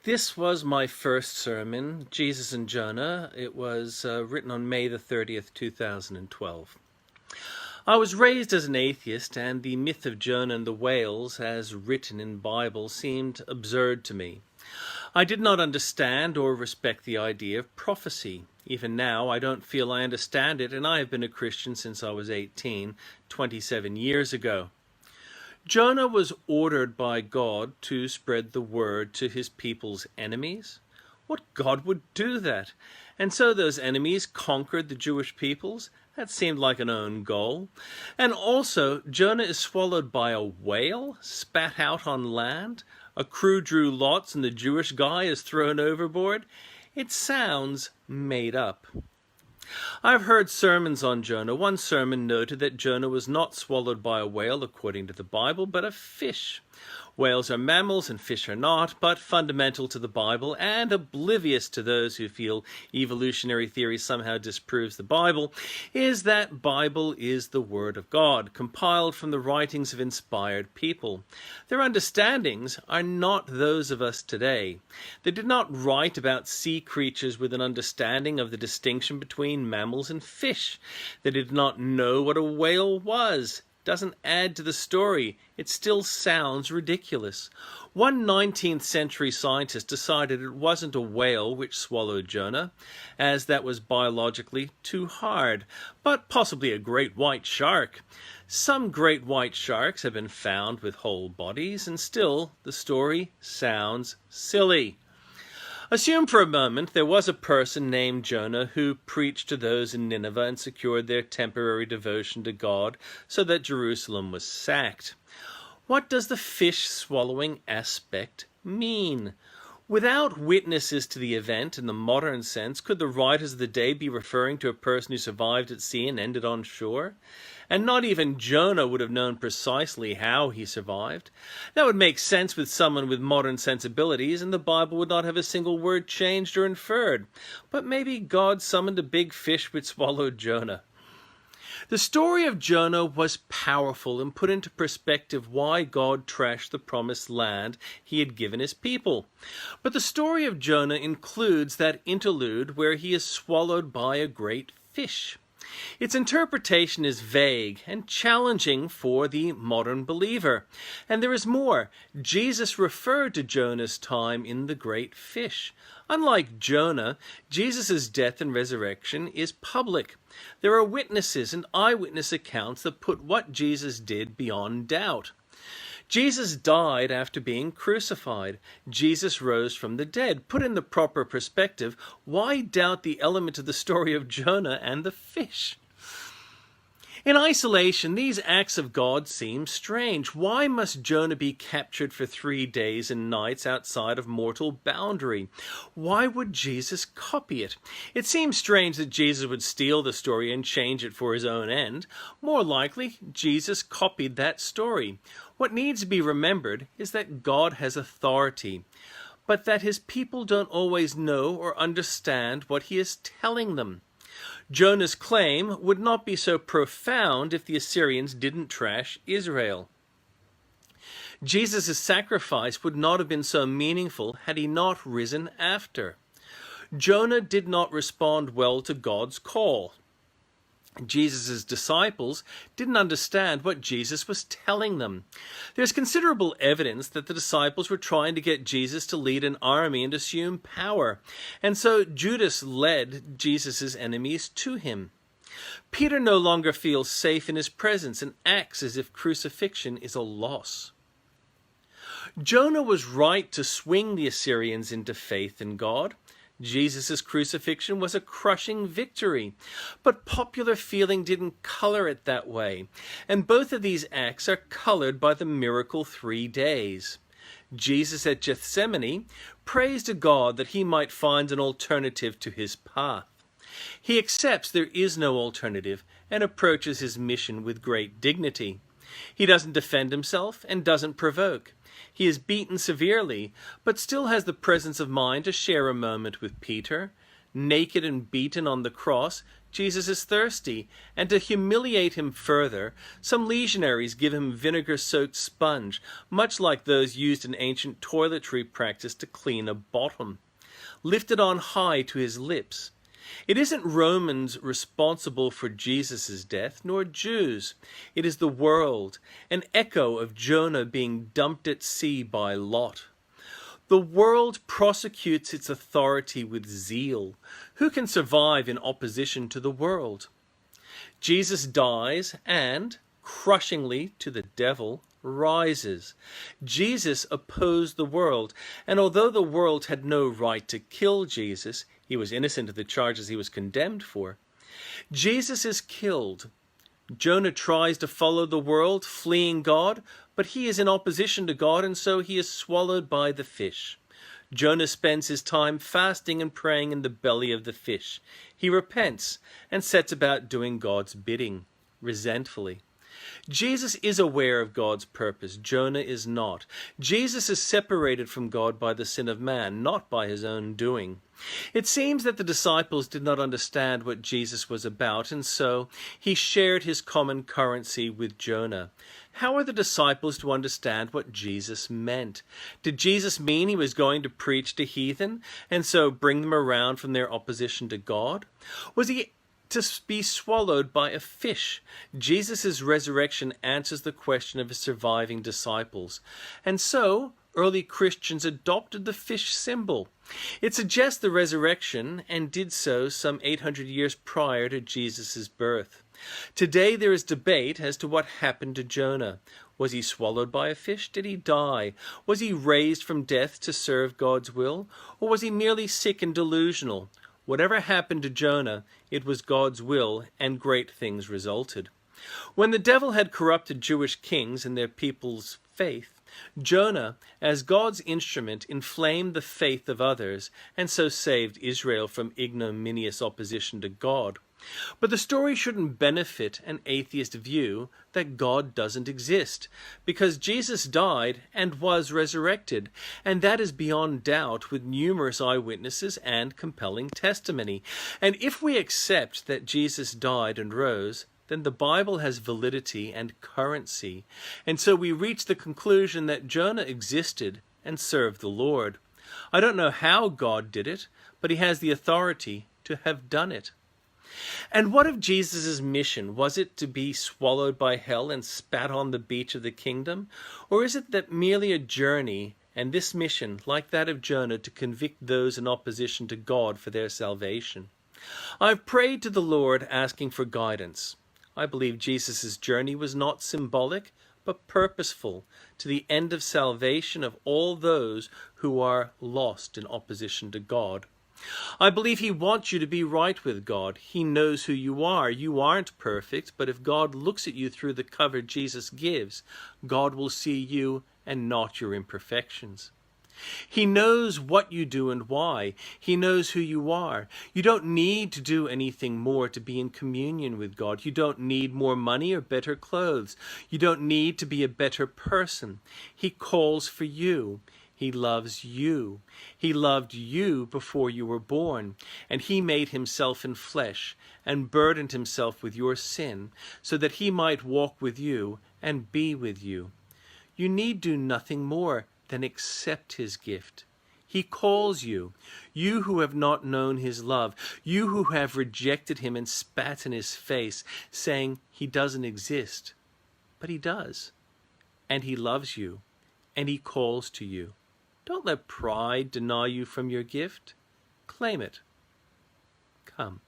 This was my first sermon, Jesus and Jonah. It was written on May the 30th, 2012. I was raised as an atheist, and the myth of Jonah and the whales, as written in Bible, seemed absurd to me. I did not understand or respect the idea of prophecy. Even now, I don't feel I understand it, and I have been a Christian since I was 18, 27 years ago. Jonah was ordered by God to spread the word to his people's enemies. What God would do that? And so those enemies conquered the Jewish peoples? That seemed like an own goal. And also, Jonah is swallowed by a whale, spat out on land. A crew drew lots and the Jewish guy is thrown overboard. It sounds made up. I've heard sermons on Jonah. One sermon noted that Jonah was not swallowed by a whale according to the Bible, but a fish. Whales are mammals and fish are not, but fundamental to the Bible and oblivious to those who feel evolutionary theory somehow disproves the Bible, is that Bible is the Word of God, compiled from the writings of inspired people. Their understandings are not those of us today. They did not write about sea creatures with an understanding of the distinction between mammals and fish. They did not know what a whale was. Doesn't add to the story. It still sounds ridiculous. One 19th century scientist decided it wasn't a whale which swallowed Jonah, as that was biologically too hard, but possibly a great white shark. Some great white sharks have been found with whole bodies, and still the story sounds silly. Assume for a moment there was a person named Jonah who preached to those in Nineveh and secured their temporary devotion to God so that Jerusalem was sacked. What does the fish swallowing aspect mean? Without witnesses to the event in the modern sense, could the writers of the day be referring to a person who survived at sea and ended on shore? And not even Jonah would have known precisely how he survived. That would make sense with someone with modern sensibilities, and the Bible would not have a single word changed or inferred. But maybe God summoned a big fish which swallowed Jonah. The story of Jonah was powerful and put into perspective why God trashed the promised land he had given his people. But the story of Jonah includes that interlude where he is swallowed by a great fish. Its interpretation is vague and challenging for the modern believer. And there is more. Jesus referred to Jonah's time in the great fish. Unlike Jonah, Jesus' death and resurrection is public. There are witnesses and eyewitness accounts that put what Jesus did beyond doubt. Jesus died after being crucified. Jesus rose from the dead. Put in the proper perspective, why doubt the element of the story of Jonah and the fish? In isolation, these acts of God seem strange. Why must Jonah be captured for 3 days and nights outside of mortal boundary? Why would Jesus copy it? It seems strange that Jesus would steal the story and change it for his own end. More likely, Jesus copied that story. What needs to be remembered is that God has authority, but that his people don't always know or understand what he is telling them. Jonah's claim would not be so profound if the Assyrians didn't trash Israel. Jesus' sacrifice would not have been so meaningful had he not risen after. Jonah did not respond well to God's call. Jesus' disciples didn't understand what Jesus was telling them. There's considerable evidence that the disciples were trying to get Jesus to lead an army and assume power, and so Judas led Jesus' enemies to him. Peter no longer feels safe in his presence and acts as if crucifixion is a loss. Jonah was right to swing the Assyrians into faith in God. Jesus' crucifixion was a crushing victory, but popular feeling didn't color it that way, and both of these acts are colored by the miracle 3 days. Jesus at Gethsemane prays to God that he might find an alternative to his path. He accepts there is no alternative and approaches his mission with great dignity. He doesn't defend himself and doesn't provoke. He is beaten severely, but still has the presence of mind to share a moment with Peter. Naked and beaten on the cross, Jesus is thirsty, and to humiliate him further, some legionaries give him vinegar-soaked sponge, much like those used in ancient toiletry practice to clean a bottom, lifted on high to his lips. It isn't Romans responsible for Jesus' death, nor Jews. It is the world, an echo of Jonah being dumped at sea by Lot. The world prosecutes its authority with zeal. Who can survive in opposition to the world? Jesus dies and, crushingly to the devil, rises. Jesus opposed the world, and although the world had no right to kill Jesus, he was innocent of the charges he was condemned for. Jesus is killed. Jonah tries to follow the world, fleeing God, but he is in opposition to God, and so he is swallowed by the fish. Jonah spends his time fasting and praying in the belly of the fish. He repents and sets about doing God's bidding, resentfully. Jesus is aware of God's purpose. Jonah is not. Jesus is separated from God by the sin of man, not by his own doing. It seems that the disciples did not understand what Jesus was about, and so he shared his common currency with Jonah. How are the disciples to understand what Jesus meant? Did Jesus mean he was going to preach to heathen, and so bring them around from their opposition to God? Was he to be swallowed by a fish? Jesus' resurrection answers the question of his surviving disciples. And so, early Christians adopted the fish symbol. It suggests the resurrection, and did so some 800 years prior to Jesus' birth. Today there is debate as to what happened to Jonah. Was he swallowed by a fish? Did he die? Was he raised from death to serve God's will? Or was he merely sick and delusional? Whatever happened to Jonah, it was God's will, and great things resulted. When the devil had corrupted Jewish kings and their people's faith, Jonah, as God's instrument, inflamed the faith of others, and so saved Israel from ignominious opposition to God. But the story shouldn't benefit an atheist view that God doesn't exist, because Jesus died and was resurrected, and that is beyond doubt with numerous eyewitnesses and compelling testimony. And if we accept that Jesus died and rose, then the Bible has validity and currency, and so we reach the conclusion that Jonah existed and served the Lord. I don't know how God did it, but he has the authority to have done it. And what of Jesus' mission? Was it to be swallowed by hell and spat on the beach of the kingdom? Or is it that merely a journey, and this mission, like that of Jonah, to convict those in opposition to God for their salvation? I've prayed to the Lord asking for guidance. I believe Jesus' journey was not symbolic, but purposeful, to the end of salvation of all those who are lost in opposition to God. I believe he wants you to be right with God. He knows who you are. You aren't perfect, but if God looks at you through the cover Jesus gives, God will see you and not your imperfections. He knows what you do and why. He knows who you are. You don't need to do anything more to be in communion with God. You don't need more money or better clothes. You don't need to be a better person. He calls for you. He loves you. He loved you before you were born, and he made himself in flesh and burdened himself with your sin so that he might walk with you and be with you. You need do nothing more than accept his gift. He calls you, you who have not known his love, you who have rejected him and spat in his face, saying he doesn't exist. But he does, and he loves you, and he calls to you. Don't let pride deny you from your gift. Claim it. Come.